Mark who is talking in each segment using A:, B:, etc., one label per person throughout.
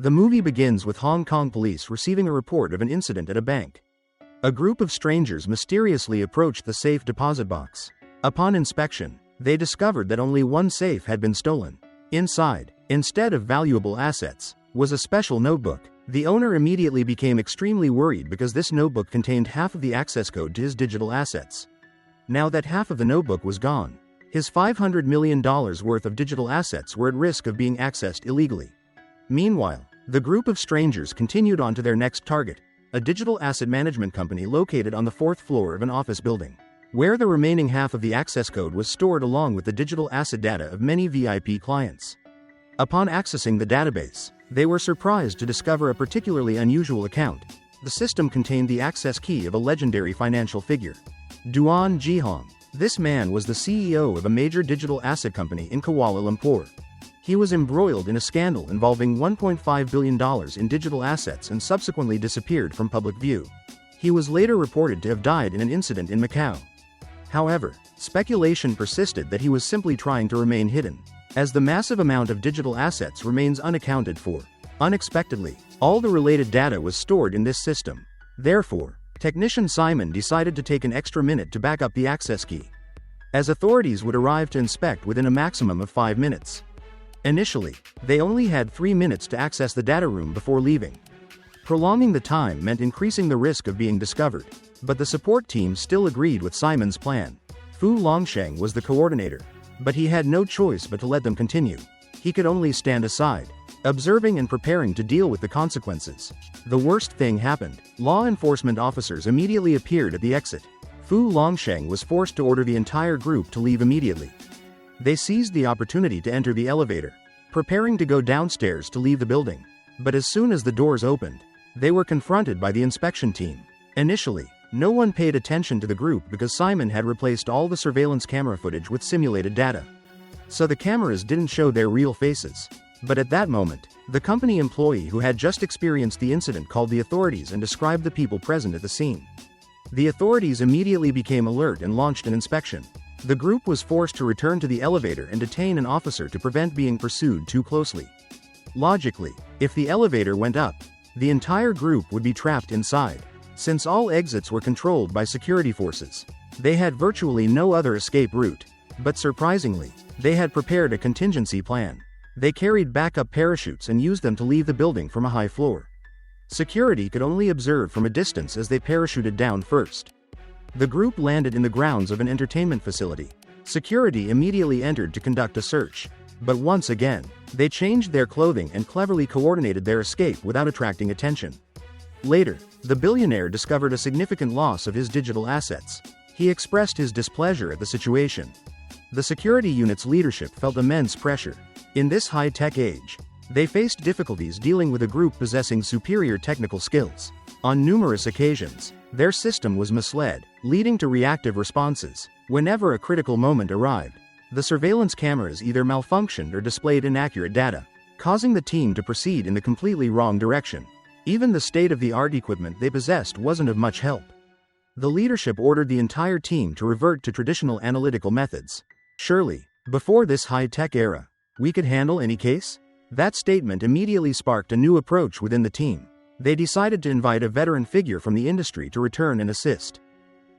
A: The movie begins with Hong Kong police receiving a report of an incident at a bank. A group of strangers mysteriously approached the safe deposit box. Upon inspection, they discovered that only one safe had been stolen. Inside, instead of valuable assets, was a special notebook. The owner immediately became extremely worried because this notebook contained half of the access code to his digital assets. Now that half of the notebook was gone, his $500 million worth of digital assets were at risk of being accessed illegally. Meanwhile, the group of strangers continued on to their next target, a digital asset management company located on the 4th floor of an office building, where the remaining half of the access code was stored along with the digital asset data of many VIP clients. Upon accessing the database, they were surprised to discover a particularly unusual account. The system contained the access key of a legendary financial figure, Duan Jihong. This man was the CEO of a major digital asset company in Kuala Lumpur. He was embroiled in a scandal involving $1.5 billion in digital assets and subsequently disappeared from public view. He was later reported to have died in an incident in Macau. However, speculation persisted that he was simply trying to remain hidden, as the massive amount of digital assets remains unaccounted for. Unexpectedly, all the related data was stored in this system. Therefore, technician Simon decided to take an extra minute to back up the access key, as authorities would arrive to inspect within a maximum of 5 minutes. Initially, they only had 3 minutes to access the data room before leaving. Prolonging the time meant increasing the risk of being discovered, but the support team still agreed with Simon's plan. Fu Longsheng was the coordinator, but he had no choice but to let them continue. He could only stand aside, observing and preparing to deal with the consequences. The worst thing happened. Law enforcement officers immediately appeared at the exit. Fu Longsheng was forced to order the entire group to leave immediately. They seized the opportunity to enter the elevator, preparing to go downstairs to leave the building. But as soon as the doors opened, they were confronted by the inspection team. Initially, no one paid attention to the group because Simon had replaced all the surveillance camera footage with simulated data, so the cameras didn't show their real faces. But at that moment, the company employee who had just experienced the incident called the authorities and described the people present at the scene. The authorities immediately became alert and launched an inspection. The group was forced to return to the elevator and detain an officer to prevent being pursued too closely. Logically, if the elevator went up, the entire group would be trapped inside. Since all exits were controlled by security forces, they had virtually no other escape route. But surprisingly, they had prepared a contingency plan. They carried backup parachutes and used them to leave the building from a high floor. Security could only observe from a distance as they parachuted down first. The group landed in the grounds of an entertainment facility. Security immediately entered to conduct a search. But once again, they changed their clothing and cleverly coordinated their escape without attracting attention. Later, the billionaire discovered a significant loss of his digital assets. He expressed his displeasure at the situation. The security unit's leadership felt immense pressure. In this high-tech age, they faced difficulties dealing with a group possessing superior technical skills. On numerous occasions, their system was misled, leading to reactive responses. Whenever a critical moment arrived, the surveillance cameras either malfunctioned or displayed inaccurate data, causing the team to proceed in the completely wrong direction. Even the state-of-the-art equipment they possessed wasn't of much help. The leadership ordered the entire team to revert to traditional analytical methods. Surely, before this high-tech era, we could handle any case? That statement immediately sparked a new approach within the team. They decided to invite a veteran figure from the industry to return and assist.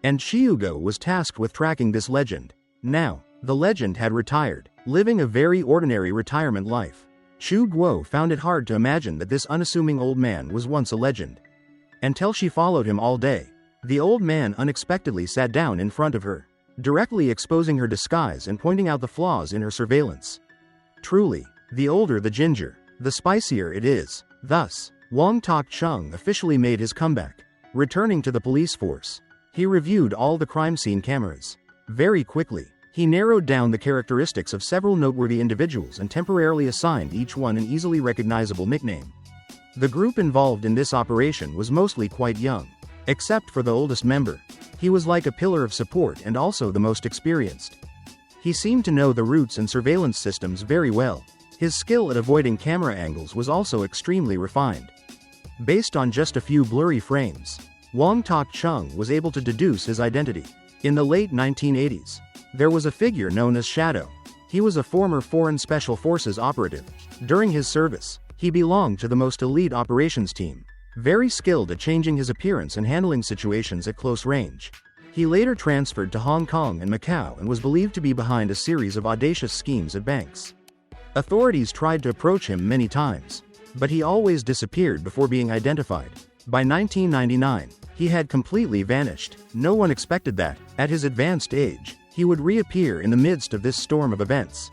A: And Chiugo was tasked with tracking this legend. Now, the legend had retired, living a very ordinary retirement life. Chu Guo found it hard to imagine that this unassuming old man was once a legend. Until she followed him all day, the old man unexpectedly sat down in front of her, directly exposing her disguise and pointing out the flaws in her surveillance. Truly, the older the ginger, the spicier it is. Thus, Wong Tok Chung officially made his comeback. Returning to the police force, he reviewed all the crime scene cameras. Very quickly, he narrowed down the characteristics of several noteworthy individuals and temporarily assigned each one an easily recognizable nickname. The group involved in this operation was mostly quite young, except for the oldest member. He was like a pillar of support and also the most experienced. He seemed to know the routes and surveillance systems very well. His skill at avoiding camera angles was also extremely refined. Based on just a few blurry frames, Wong Tok Chung was able to deduce his identity. In the late 1980s, there was a figure known as Shadow. He was a former Foreign Special Forces operative. During his service, He belonged to the most elite operations team, very skilled at changing his appearance and handling situations at close range. He later transferred to Hong Kong and Macau and was believed to be behind a series of audacious schemes at banks. Authorities tried to approach him many times, but he always disappeared before being identified. By 1999, he had completely vanished. No one expected that, at his advanced age, he would reappear in the midst of this storm of events.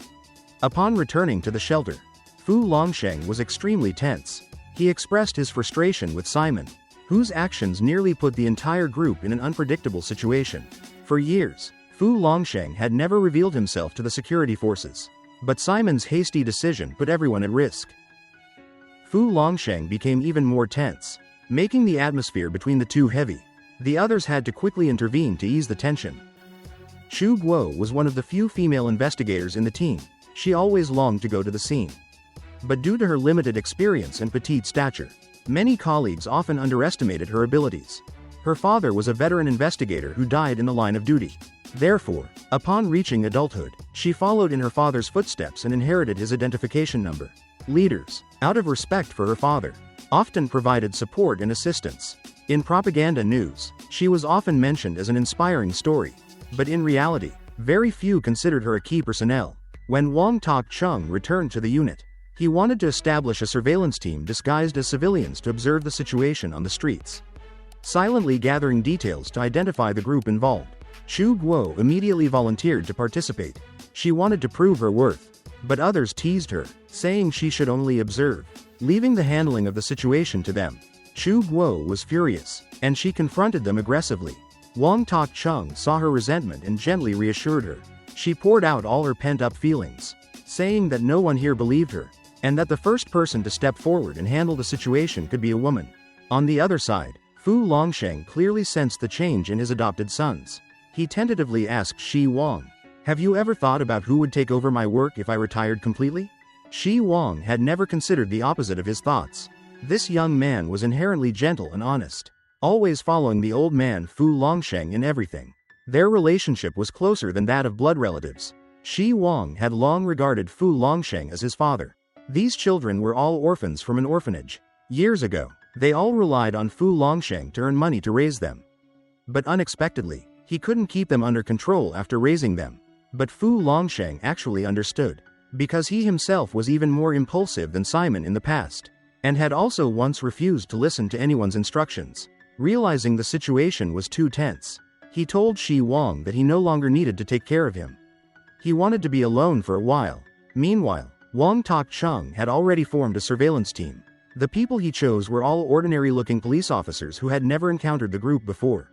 A: Upon returning to the shelter, Fu Longsheng was extremely tense. He expressed his frustration with Simon, whose actions nearly put the entire group in an unpredictable situation. For years, Fu Longsheng had never revealed himself to the security forces, but Simon's hasty decision put everyone at risk. Fu Longsheng became even more tense, making the atmosphere between the two heavy. The others had to quickly intervene to ease the tension. Chu Guo was one of the few female investigators in the team. She always longed to go to the scene. But due to her limited experience and petite stature, many colleagues often underestimated her abilities. Her father was a veteran investigator who died in the line of duty. Therefore, upon reaching adulthood, she followed in her father's footsteps and inherited his identification number. Leaders, out of respect for her father, often provided support and assistance. In propaganda news, she was often mentioned as an inspiring story, but in reality, very few considered her a key personnel. When Wang Tak-chung returned to the unit, he wanted to establish a surveillance team disguised as civilians to observe the situation on the streets, silently gathering details to identify the group involved. Chu Guo immediately volunteered to participate. She wanted to prove her worth, but others teased her, saying she should only observe, leaving the handling of the situation to them. Chu Guo was furious, and she confronted them aggressively. Wang Tak-chung saw her resentment and gently reassured her. She poured out all her pent-up feelings, saying that no one here believed her, and that the first person to step forward and handle the situation could be a woman. On the other side, Fu Longsheng clearly sensed the change in his adopted sons. He tentatively asked Shi Wang, "Have you ever thought about who would take over my work if I retired completely?" Shi Wang had never considered the opposite of his thoughts. This young man was inherently gentle and honest, always following the old man Fu Longsheng in everything. Their relationship was closer than that of blood relatives. Shi Wang had long regarded Fu Longsheng as his father. These children were all orphans from an orphanage. Years ago, they all relied on Fu Longsheng to earn money to raise them. But unexpectedly, he couldn't keep them under control after raising them. But Fu Longsheng actually understood, because he himself was even more impulsive than Simon in the past, and had also once refused to listen to anyone's instructions. Realizing the situation was too tense, he told Shi Wang that he no longer needed to take care of him. He wanted to be alone for a while. Meanwhile, Wang Tak-chung had already formed a surveillance team. The people he chose were all ordinary-looking police officers who had never encountered the group before.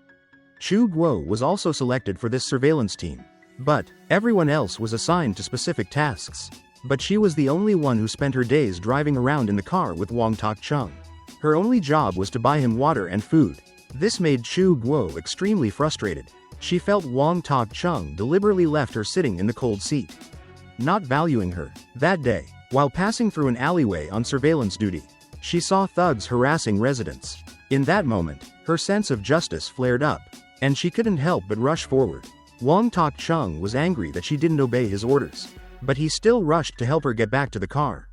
A: Chu Guo was also selected for this surveillance team, but everyone else was assigned to specific tasks. But she was the only one who spent her days driving around in the car with Wang Tak-chung. Her only job was to buy him water and food. This made Chu Guo extremely frustrated. She felt Wang Tak-chung deliberately left her sitting in the cold seat, not valuing her. That day, while passing through an alleyway on surveillance duty, she saw thugs harassing residents. In that moment, her sense of justice flared up, and she couldn't help but rush forward. Wang Tak-chung was angry that she didn't obey his orders, but he still rushed to help her get back to the car.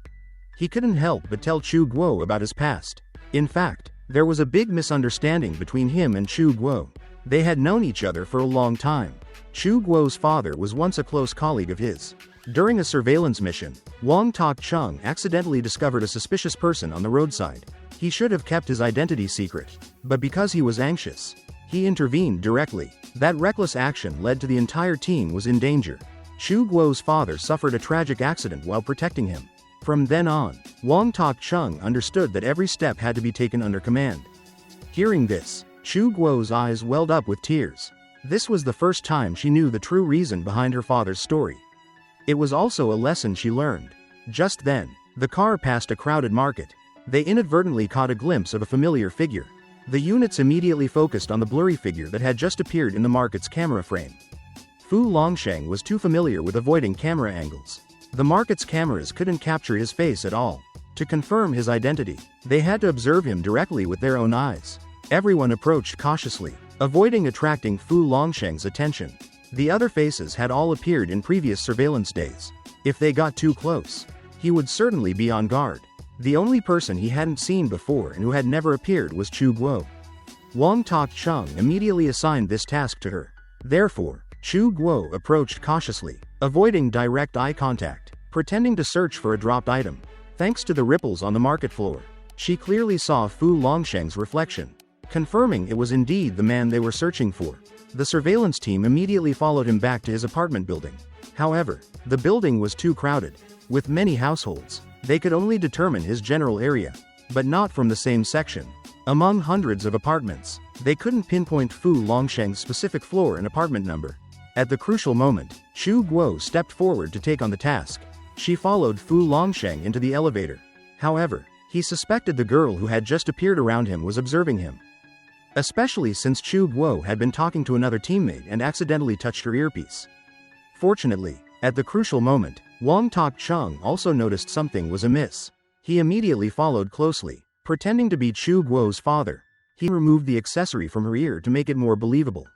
A: He couldn't help but tell Chu Guo about his past. In fact, there was a big misunderstanding between him and Chu Guo. They had known each other for a long time. Chu Guo's father was once a close colleague of his. During a surveillance mission, Wang Tak-chung accidentally discovered a suspicious person on the roadside. He should have kept his identity secret, but because he was anxious, he intervened directly. That reckless action led to the entire team was in danger. Chu Guo's father suffered a tragic accident while protecting him. From then on, Wang Tak-chung understood that every step had to be taken under command. Hearing this, Chu Guo's eyes welled up with tears. This was the first time she knew the true reason behind her father's story. It was also a lesson she learned. Just then, the car passed a crowded market. They inadvertently caught a glimpse of a familiar figure. The units immediately focused on the blurry figure that had just appeared in the market's camera frame. Fu Longsheng was too familiar with avoiding camera angles. The market's cameras couldn't capture his face at all. To confirm his identity, they had to observe him directly with their own eyes. Everyone approached cautiously, avoiding attracting Fu Longsheng's attention. The other faces had all appeared in previous surveillance days. If they got too close, he would certainly be on guard. The only person he hadn't seen before and who had never appeared was Chu Guo. Wang Tok-chung immediately assigned this task to her. Therefore, Chu Guo approached cautiously, avoiding direct eye contact, pretending to search for a dropped item. Thanks to the ripples on the market floor, she clearly saw Fu Longsheng's reflection, confirming it was indeed the man they were searching for. The surveillance team immediately followed him back to his apartment building. However, the building was too crowded. With many households, they could only determine his general area, but not from the same section. Among hundreds of apartments, they couldn't pinpoint Fu Longsheng's specific floor and apartment number. At the crucial moment, Chu Guo stepped forward to take on the task. She followed Fu Longsheng into the elevator. However, he suspected the girl who had just appeared around him was observing him. Especially since Chu Guo had been talking to another teammate and accidentally touched her earpiece. Fortunately, at the crucial moment, Wang Tok-chung also noticed something was amiss. He immediately followed closely, pretending to be Chu Guo's father. He removed the accessory from her ear to make it more believable.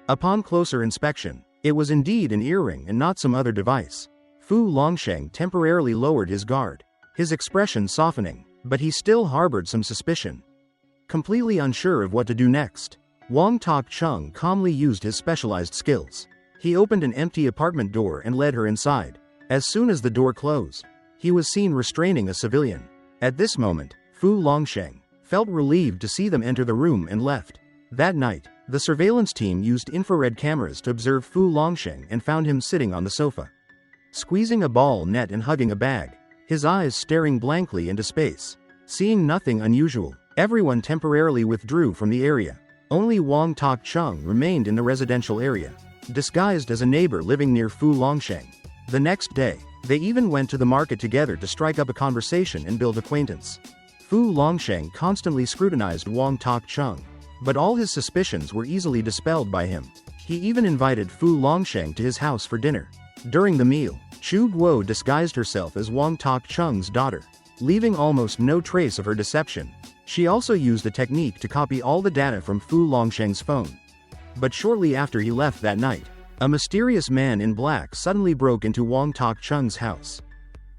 A: Upon closer inspection, it was indeed an earring and not some other device. Fu Longsheng temporarily lowered his guard, his expression softening, but he still harbored some suspicion. Completely unsure of what to do next, Wang Tok-chung calmly used his specialized skills. He opened an empty apartment door and led her inside. As soon as the door closed, he was seen restraining a civilian. At this moment, Fu Longsheng felt relieved to see them enter the room and left. That night, the surveillance team used infrared cameras to observe Fu Longsheng and found him sitting on the sofa, squeezing a ball net and hugging a bag, his eyes staring blankly into space. Seeing nothing unusual, everyone temporarily withdrew from the area. Only Wang Tok-chung remained in the residential area, disguised as a neighbor living near Fu Longsheng. The next day, they even went to the market together to strike up a conversation and build acquaintance. Fu Longsheng constantly scrutinized Wang Tok-chung, but all his suspicions were easily dispelled by him. He even invited Fu Longsheng to his house for dinner. During the meal, Chu Guo disguised herself as Wang Tok-chung's daughter, leaving almost no trace of her deception. She also used a technique to copy all the data from Fu Longsheng's phone. But shortly after he left that night, a mysterious man in black suddenly broke into Wang Tok-chung's house.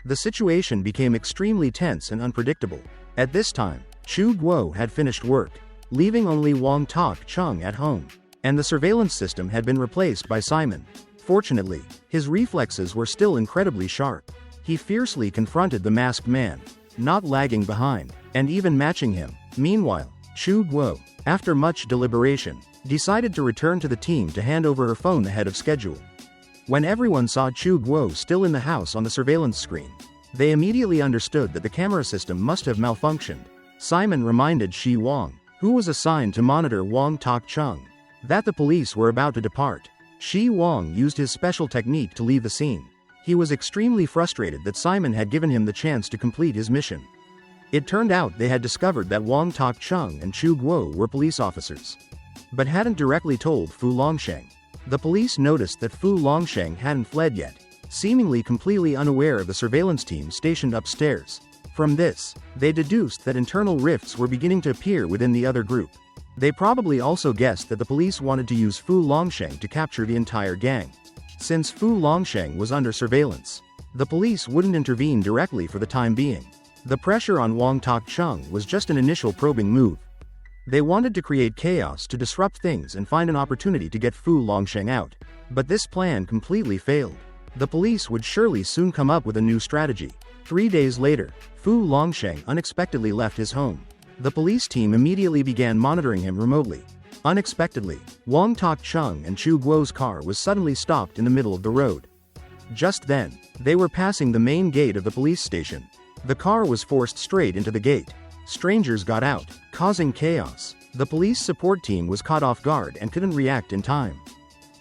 A: The situation became extremely tense and unpredictable. At this time, Chu Guo had finished work, leaving only Wang Tok-chung at home, and the surveillance system had been replaced by Simon. Fortunately, his reflexes were still incredibly sharp. He fiercely confronted the masked man, not lagging behind, and even matching him. Meanwhile, Chu Guo, after much deliberation, decided to return to the team to hand over her phone ahead of schedule. When everyone saw Chu Guo still in the house on the surveillance screen, they immediately understood that the camera system must have malfunctioned. Simon reminded Shi Wang, who was assigned to monitor Wang Tok-chung, that the police were about to depart. Shi Wang used his special technique to leave the scene. He was extremely frustrated that Simon had given him the chance to complete his mission. It turned out they had discovered that Wang Tok-chung and Chu Guo were police officers, but hadn't directly told Fu Longsheng. The police noticed that Fu Longsheng hadn't fled yet, seemingly completely unaware of the surveillance team stationed upstairs. From this, they deduced that internal rifts were beginning to appear within the other group. They probably also guessed that the police wanted to use Fu Longsheng to capture the entire gang. Since Fu Longsheng was under surveillance, the police wouldn't intervene directly for the time being. The pressure on Wang Tok-chung was just an initial probing move. They wanted to create chaos to disrupt things and find an opportunity to get Fu Longsheng out. But this plan completely failed. The police would surely soon come up with a new strategy. 3 days later, Fu Longsheng unexpectedly left his home. The police team immediately began monitoring him remotely. Unexpectedly, Wang Tok-chung and Chu Guo's car was suddenly stopped in the middle of the road. Just then, they were passing the main gate of the police station. The car was forced straight into the gate. Strangers got out, causing chaos. The police support team was caught off guard and couldn't react in time.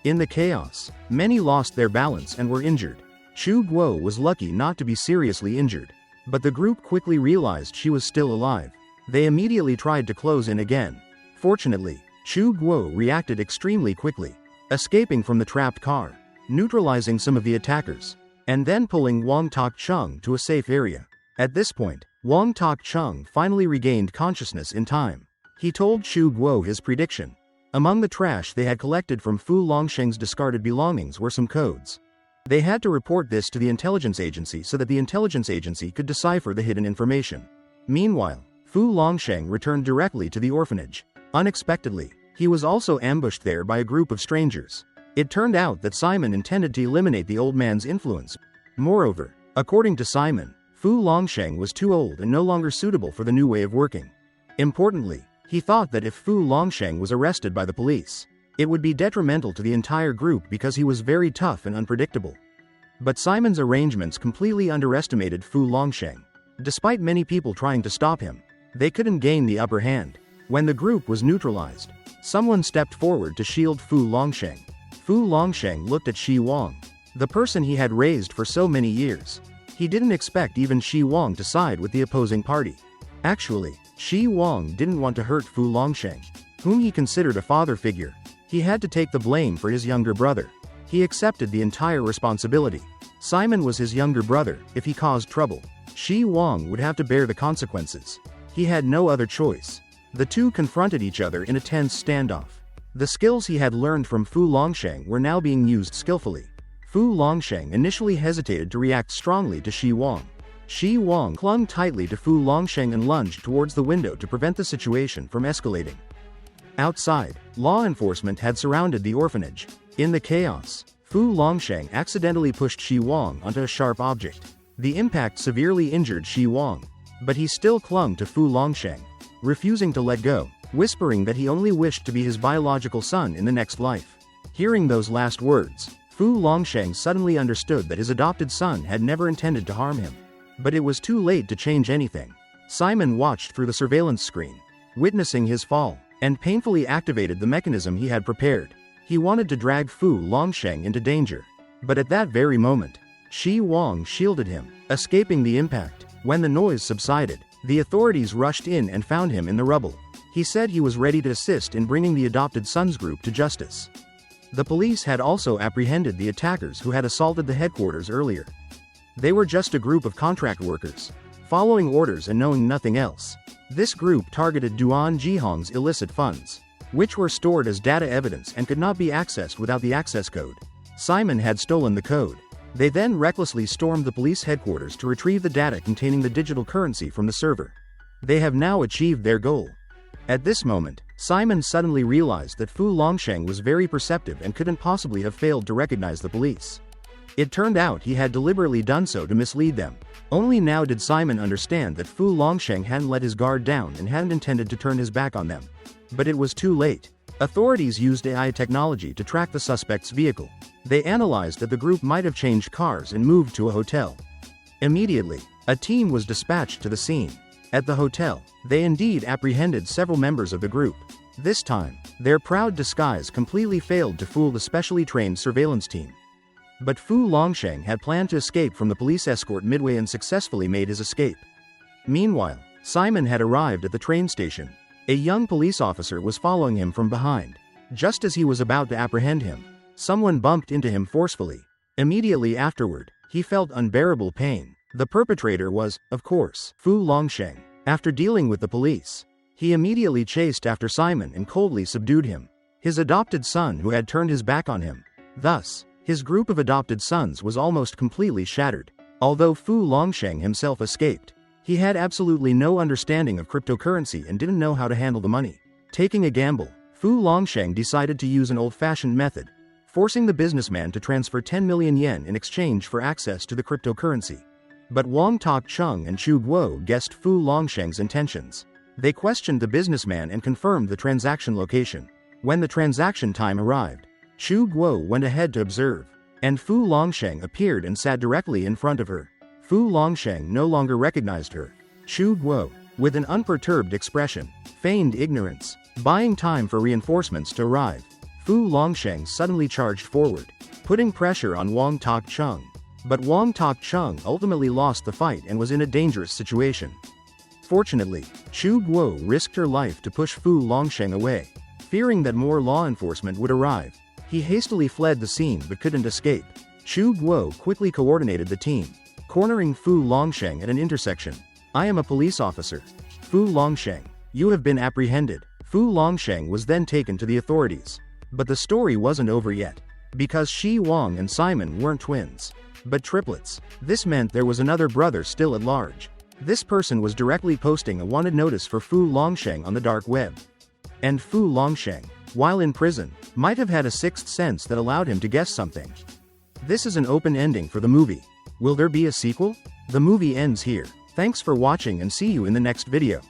A: In the chaos, many lost their balance and were injured. Chu Guo was lucky not to be seriously injured, but the group quickly realized she was still alive. They immediately tried to close in again. Fortunately, Chu Guo reacted extremely quickly, escaping from the trapped car, neutralizing some of the attackers, and then pulling Wang Tok-chung to a safe area. At this point, Wang Tok-chung finally regained consciousness in time. He told Chu Guo his prediction. Among the trash they had collected from Fu Longsheng's discarded belongings were some codes. They had to report this to the intelligence agency so that the intelligence agency could decipher the hidden information. Meanwhile, Fu Longsheng returned directly to the orphanage. Unexpectedly, he was also ambushed there by a group of strangers. It turned out that Simon intended to eliminate the old man's influence. Moreover, according to Simon, Fu Longsheng was too old and no longer suitable for the new way of working. Importantly, he thought that if Fu Longsheng was arrested by the police, it would be detrimental to the entire group because he was very tough and unpredictable. But Simon's arrangements completely underestimated Fu Longsheng. Despite many people trying to stop him, they couldn't gain the upper hand. When the group was neutralized, someone stepped forward to shield Fu Longsheng. Fu Longsheng looked at Shi Wang, the person he had raised for so many years. He didn't expect even Shi Wang to side with the opposing party. Actually, Shi Wang didn't want to hurt Fu Longsheng, whom he considered a father figure. He had to take the blame for his younger brother. He accepted the entire responsibility. Simon was his younger brother. If he caused trouble, Shi Wang would have to bear the consequences. He had no other choice. The two confronted each other in a tense standoff. The skills he had learned from Fu Longsheng were now being used skillfully. Fu Longsheng initially hesitated to react strongly to Shi Wang. Shi Wang clung tightly to Fu Longsheng and lunged towards the window to prevent the situation from escalating. Outside, law enforcement had surrounded the orphanage. In the chaos, Fu Longsheng accidentally pushed Shi Wang onto a sharp object. The impact severely injured Shi Wang, but he still clung to Fu Longsheng, refusing to let go, whispering that he only wished to be his biological son in the next life. Hearing those last words, Fu Longsheng suddenly understood that his adopted son had never intended to harm him. But it was too late to change anything. Simon watched through the surveillance screen, witnessing his fall, and painfully activated the mechanism he had prepared. He wanted to drag Fu Longsheng into danger. But at that very moment, Shi Wang shielded him, escaping the impact. When the noise subsided, the authorities rushed in and found him in the rubble. He said he was ready to assist in bringing the adopted son's group to justice. The police had also apprehended the attackers who had assaulted the headquarters earlier. They were just a group of contract workers, following orders and knowing nothing else. This group targeted Duan Jihong's illicit funds, which were stored as data evidence and could not be accessed without the access code. Simon had stolen the code. They then recklessly stormed the police headquarters to retrieve the data containing the digital currency from the server. They have now achieved their goal. At this moment, Simon suddenly realized that Fu Longsheng was very perceptive and couldn't possibly have failed to recognize the police. It turned out he had deliberately done so to mislead them. Only now did Simon understand that Fu Longsheng hadn't let his guard down and hadn't intended to turn his back on them. But it was too late. Authorities used AI technology to track the suspect's vehicle. They analyzed that the group might have changed cars and moved to a hotel. Immediately, a team was dispatched to the scene. At the hotel, they indeed apprehended several members of the group. This time, their proud disguise completely failed to fool the specially trained surveillance team. But Fu Longsheng had planned to escape from the police escort midway and successfully made his escape. Meanwhile, Simon had arrived at the train station. A young police officer was following him from behind. Just as he was about to apprehend him, someone bumped into him forcefully. Immediately afterward, he felt unbearable pain. The perpetrator was, of course, Fu Longsheng. After dealing with the police, he immediately chased after Simon and coldly subdued him, his adopted son who had turned his back on him. Thus, his group of adopted sons was almost completely shattered. Although Fu Longsheng himself escaped, he had absolutely no understanding of cryptocurrency and didn't know how to handle the money. Taking a gamble, Fu Longsheng decided to use an old-fashioned method, forcing the businessman to transfer 10 million yen in exchange for access to the cryptocurrency. But Wang Tok-chung and Chu Guo guessed Fu Longsheng's intentions. They questioned the businessman and confirmed the transaction location. When the transaction time arrived, Chu Guo went ahead to observe, and Fu Longsheng appeared and sat directly in front of her. Fu Longsheng no longer recognized her. Chu Guo, with an unperturbed expression, feigned ignorance. Buying time for reinforcements to arrive, Fu Longsheng suddenly charged forward, putting pressure on Wang Tok-chung. But Wang Tok-chung ultimately lost the fight and was in a dangerous situation. Fortunately, Chu Guo risked her life to push Fu Longsheng away. Fearing that more law enforcement would arrive, he hastily fled the scene but couldn't escape. Chu Guo quickly coordinated the team, cornering Fu Longsheng at an intersection. "I am a police officer. Fu Longsheng, you have been apprehended." Fu Longsheng was then taken to the authorities. But the story wasn't over yet. Because Shi Wang and Simon weren't twins, but triplets. This meant there was another brother still at large. This person was directly posting a wanted notice for Fu Longsheng on the dark web. And Fu Longsheng, while in prison, might have had a sixth sense that allowed him to guess something. This is an open ending for the movie. Will there be a sequel? The movie ends here. Thanks for watching and see you in the next video.